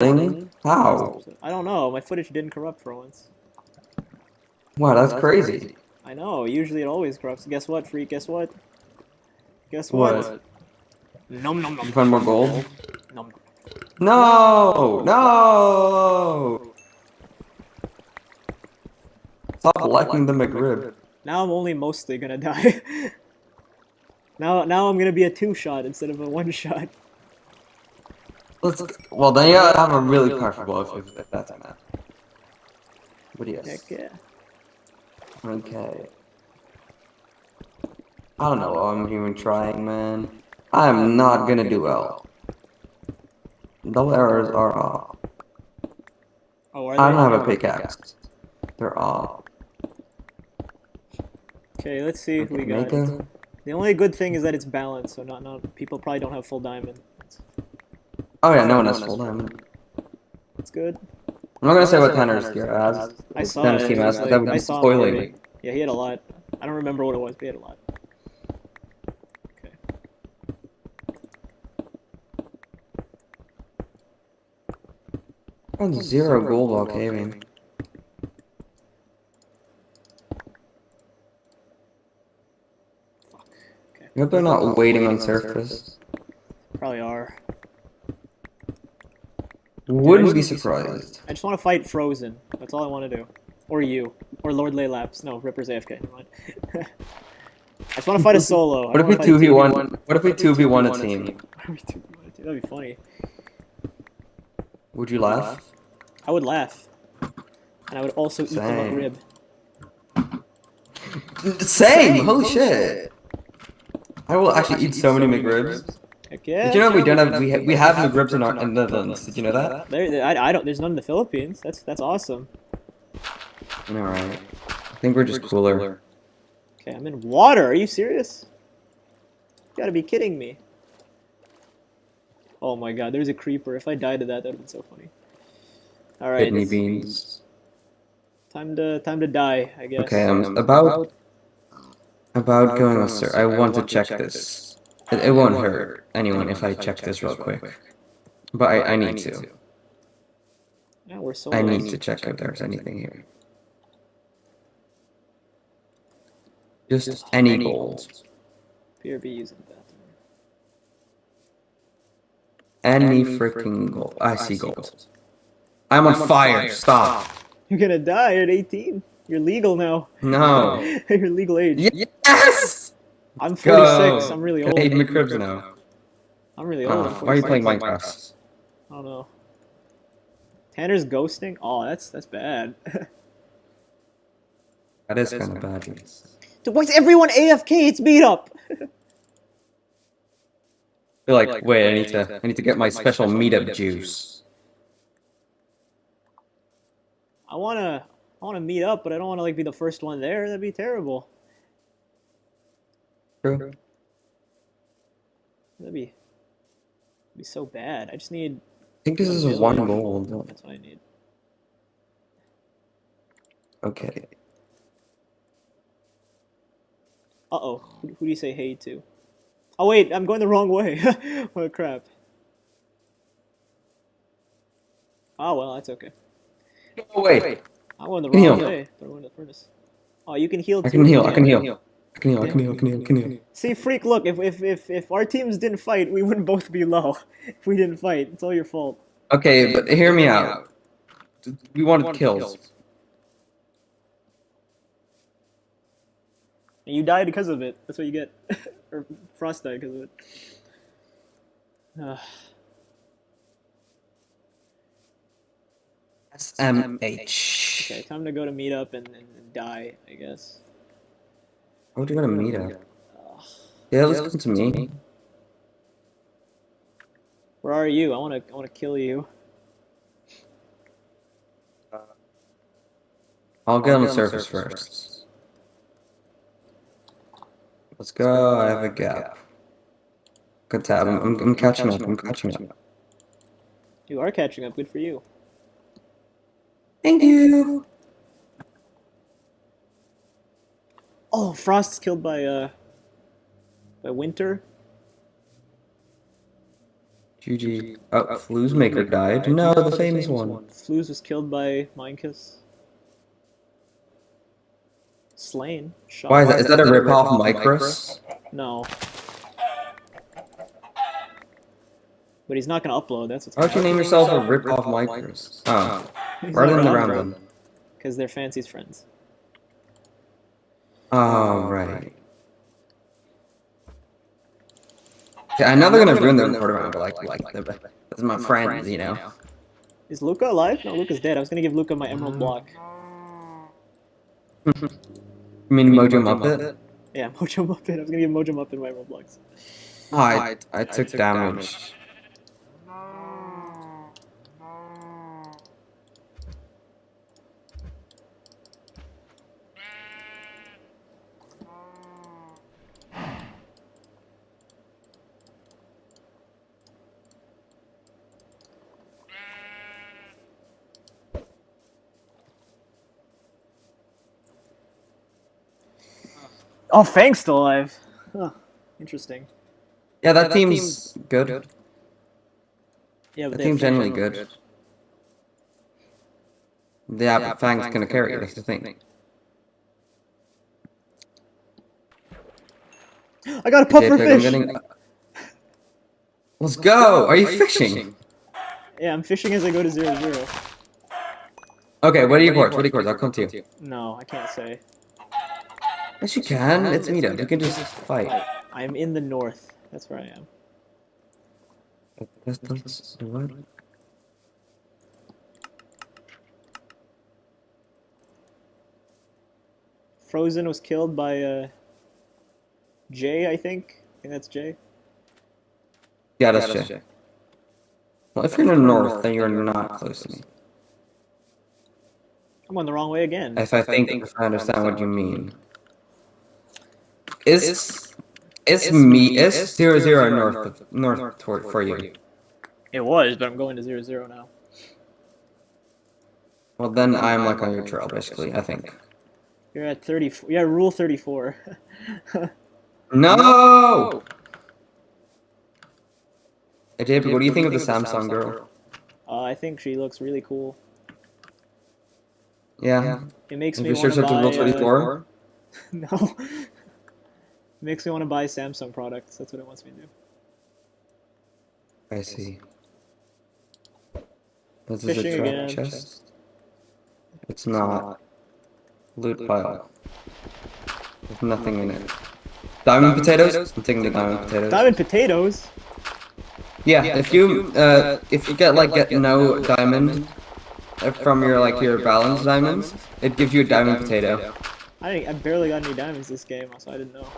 Thing? How? I don't know. My footage didn't corrupt for once. Wow, that's crazy. I know. Usually it always corrupts. Guess what, freak? Guess what? Guess what? What? Nom nom Did nom you nom find more nom gold? nom. No! No! Stop liking the McRib. Now I'm only mostly gonna die. now I'm gonna be a 2-shot instead of a 1-shot. Let's. Well, then you gotta have a really preferable if that's enough. But Heck yes. yeah. Okay. I don't know what I'm even trying, man. I am not gonna do well. The errors are off. Oh, are I they? don't have a pickaxe. They're off. Okay, let's see who Okay, we got. The only good thing is that it's balanced, so not people probably don't have full diamond. Oh yeah, no one has full diamond. That's good. I'm not gonna say what Tanner's gear has. I saw Tanner's it. team It was has. That like would I be saw him spoiling already. me. Yeah, he had a lot. I don't remember what it was, but he had a lot. Okay. On 0 gold while caving. Okay. I hope they're not waiting on surface. Probably are. Wouldn't be surprised. I just want to fight Frozen. That's all I want to do. Or you. Or Lord Laylaps. No, Ripper's AFK. Never mind. I just want to fight a solo. What if we 2v1? What if we 2v1 a team? That'd be funny. Would you laugh? I would laugh. And I would also eat them a rib. Same! Holy shit! I will actually eat so many McRibs. Heck yeah. Did you know we don't have we have McRibs in the Netherlands? Did you know that? I don't. There's none in the Philippines. That's awesome. All right. I think we're just cooler. Okay, I'm in water. Are you serious? You gotta be kidding me. Oh my god, there's a creeper. If I died to that, that would have been so funny. All right. Kidney beans. Time to die, I guess. Okay, I'm about going on, sir. I want to check this. It won't hurt anyone if I check this real quick. But I need to. Yeah, we're so I need to check if there's anything here. Just any gold. PRB using the bathroom. Any freaking gold. I see gold. I'm on fire. Stop. You're gonna die at 18. You're legal now. No. You're legal age. Yes! I'm 46. I'm really old. I need McRibs now. I'm really old. I'm Why are you playing Minecraft? I don't know. Tanner's ghosting? Oh, that's bad. That is kind of bad. Dude, why's everyone AFK? It's beat up. They're like, wait, I need to get my special meetup juice. I wanna meet up, but I don't wanna like be the first one there. That'd be terrible. True. That'd be so bad. I just need. I think this is 1 gold. That's what I need. Okay. Uh-oh. Who do you say hey to? Oh wait, I'm going the wrong way. What crap. Oh well, that's okay. Oh wait. I'm going the wrong way. Throw in the furnace. Oh, you can heal too. I can heal. I can heal. See, freak, look, if our teams didn't fight, we wouldn't both be low. If we didn't fight, it's all your fault. Okay, but hear me out. We wanted kills. And you died because of it. That's what you get. Or Frost died because of it. SMH. Okay, time to go to meet up and die, I guess. How would you go to meet up? Yeah, let's come to me. Where are you? I wanna kill you. I'll get on the surface first. Let's go. I have a gap. Good tab. I'm catching up. I'm catching up. You are catching up. Good for you. Thank you. Oh, Frost's killed by Winter. GG. Oh, Flu's maker died. No, the famous one. Fluz was killed by Mindkiss. Slain. Shot. Why is that? Is that a ripoff Micros? No. But he's not gonna upload, that's what's Why would you name yourself a ripoff Micros? Oh. Rather than the round one. Because they're Fancy's friends. Oh, right. Yeah, I know they're gonna ruin the recorder round, but that's my friends, you know. Is Luca alive? No, Luca's dead. I was gonna give Luca my emerald block. You mean Mojo Muppet? Yeah, Mojo Muppet. I was gonna give Mojo Muppet my emerald blocks. Oh, I took damage. Oh, Fang's still alive. Huh. Interesting. Yeah, that team's good. Yeah, but That team's generally good. Yeah, but Fang's gonna carry it, that's the thing. I got a puffer fish! Let's go! Are you fishing? Yeah, I'm fishing as I go to 0-0. Okay, what are your courts? What are your courts? I'll come to you. No, I can't say. Yes, you can. It's meetup. You can just fight. I am in the north. That's where I am. That's what? Frozen was killed by Jay, I think. I think that's Jay. Yeah, that's Jay. Well, if you're in the north, then you're not close to me. I'm going the wrong way again. If I understand what you mean. Is 0-0 north for you? It was, but I'm going to 0-0 now. Well, then I'm like on your trail, basically, I think. You're at 34. Yeah, rule 34. No! Hey, JP, what do you think of the Samsung girl? I think she looks really cool. Yeah. It makes me you want sure to buy. Rule 34? No. It makes me want to buy Samsung products. That's what it wants me to do. I see. This Fishing is a trap again. chest. It's not. Loot pile. There's nothing in it. Diamond potatoes? I'm taking the diamond potatoes. Diamond potatoes? Yeah, if you get no diamond from your balanced diamonds, it gives you a diamond potato. I barely got any diamonds this game, so I didn't know.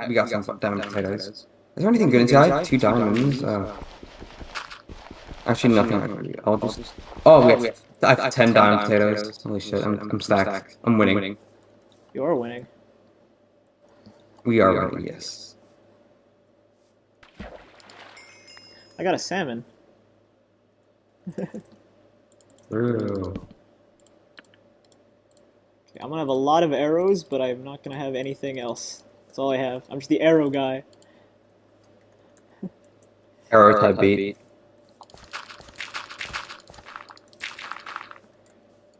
We got some diamond potatoes. Is there anything good inside? I have 2 diamonds. Actually, nothing. I'll just. Oh, I have 10 diamond potatoes. Holy shit! I'm stacked. I'm winning. You are winning. We are winning. Yes. I got a salmon. True. Okay, I'm gonna have a lot of arrows, but I'm not gonna have anything else. That's all I have. I'm just the arrow guy. Arrow type beat.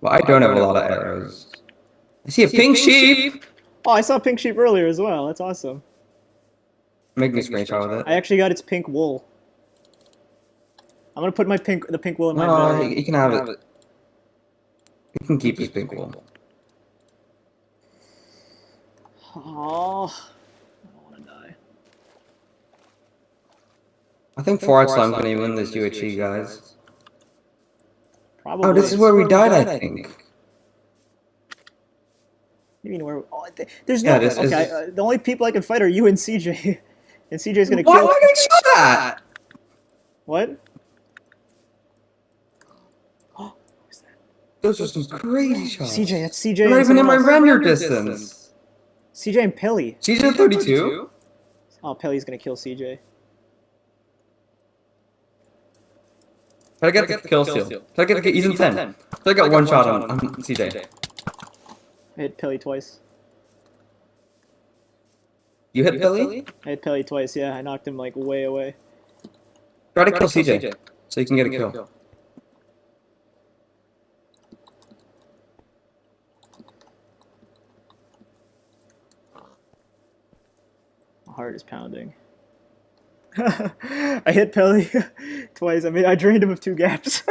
Well, I don't have a lot of arrows. I see a pink sheep! Oh, I saw pink sheep earlier as well. That's awesome. Make me a screenshot with it. I actually got its pink wool. I'm gonna put the pink wool in my No, bag. you can have it. You can keep his pink wool. Oh, I don't want to die. I think 4X Slime's gonna win this UHE, guys. Probably. Oh, this is where we died, I think. You mean where? Oh, there's no. Yeah, okay, the only people I can fight are you and CJ. And CJ's gonna Why kill. did you show that? What? Those are some crazy shots. CJ, that's CJ. They're not even in my render distance. CJ and Pelly. CJ 32? Oh, Pelly's gonna kill CJ. Try to get the kill steal. Try to get, he's in 10. Try to get one shot on CJ. I hit Pelly twice. You hit Billy? I hit Pelly twice, yeah. I knocked him like way away. Try to kill CJ so you can get a kill. My heart is pounding. I hit Pelly twice. I mean, I drained him of 2 gaps.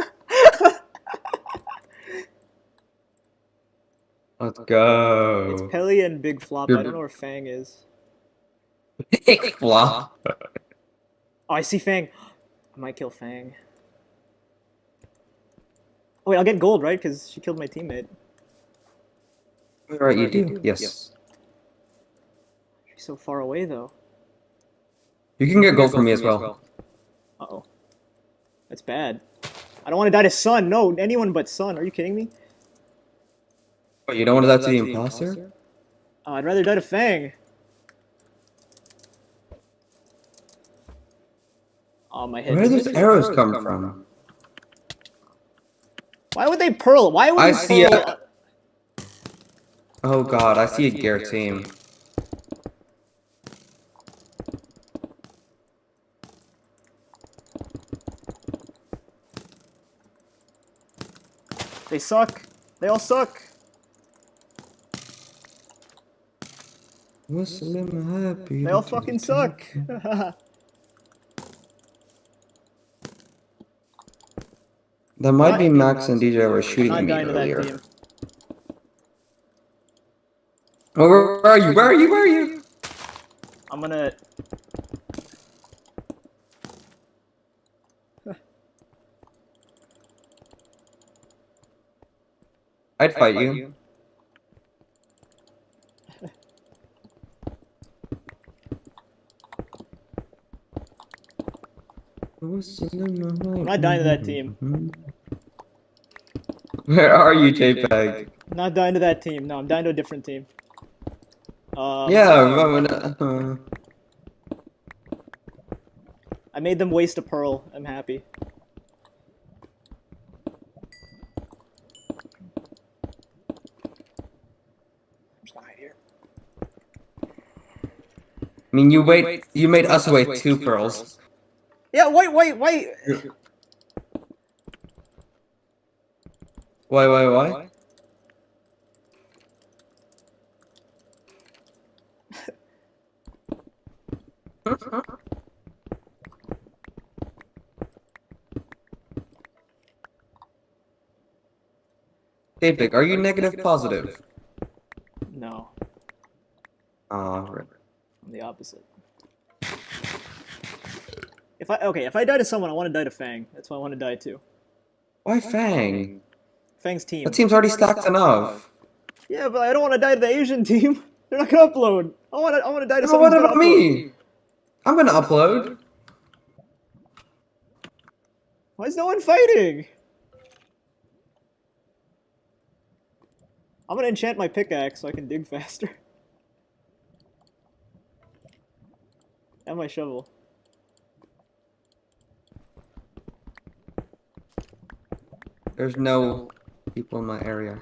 Let's go. It's Pelly and Big Flop. I don't know where Fang is. Big flop. Oh, I see Fang. I might kill Fang. Oh, wait, I'll get gold, right? Because she killed my teammate. Right, you do. Yes. She's so far away, though. You can get gold from me as well. Uh-oh. That's bad. I don't want to die to Sun. No, anyone but Sun. Are you kidding me? Oh, you don't want to die to the imposter? Oh, I'd rather die to Fang. Oh, my head. Where do those arrows come from? Why would they pearl? Why would I they see pearl? Oh god, I see a gear team. They suck. They all suck. They all fucking suck. That might be Max and DJ were shooting I'm at not me dying to that earlier. team. Oh, where are you? Where are you? Where are you? I'm gonna... I'd fight you. I'm not dying to that team. Where are you, JPEG? I'm not dying to that team. No, I'm dying to a different team. Yeah, I made them waste a pearl. I'm happy. I'm just gonna hide here. I mean, you made us wait 2 pearls. Yeah, wait. Why? JPEG, are you negative positive? No, Rip. I'm the opposite. If I die to someone, I want to die to Fang. That's why I want to die too. Why Fang? Fang's team. That team's already stacked enough. Yeah, but I don't want to die to the Asian team. They're not gonna upload. I want to die to But someone. what about me? I'm gonna upload. Why is no one fighting? I'm gonna enchant my pickaxe so I can dig faster. And my shovel. There's no people in my area.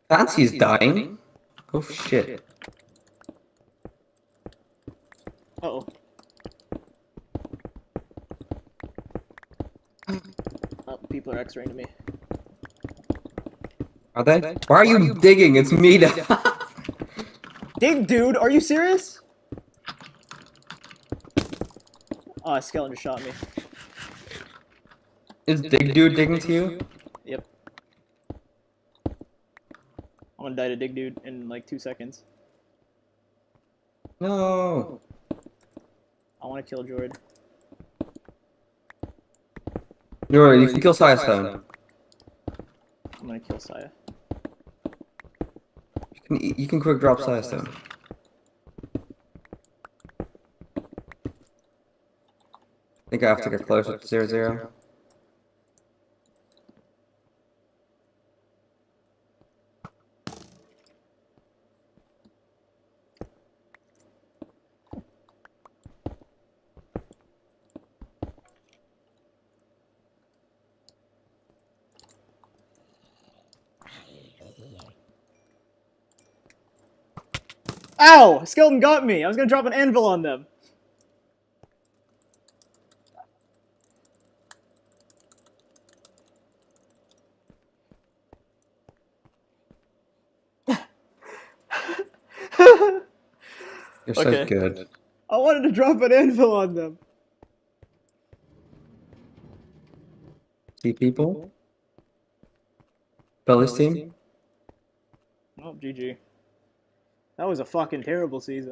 Fancy's dying? Oh shit. Uh-oh. Oh, people are X-raying to me. Are they? Why are you digging? It's me to... Dig, dude! Are you serious? Oh, a skeleton just shot me. Is Dig Dude digging to you? Yep. I'm gonna die to Dig Dude in like 2 seconds. No. I wanna kill Jord. You can kill Stone. I'm gonna kill Saya. You can quick drop Stone. I think I have to get closer to 0-0. Ow! Skeleton got me! I was gonna drop an anvil on them. You're so Okay. good. I wanted to drop an anvil on them. See people? Belly's team? Oh, GG. That was a fucking terrible season.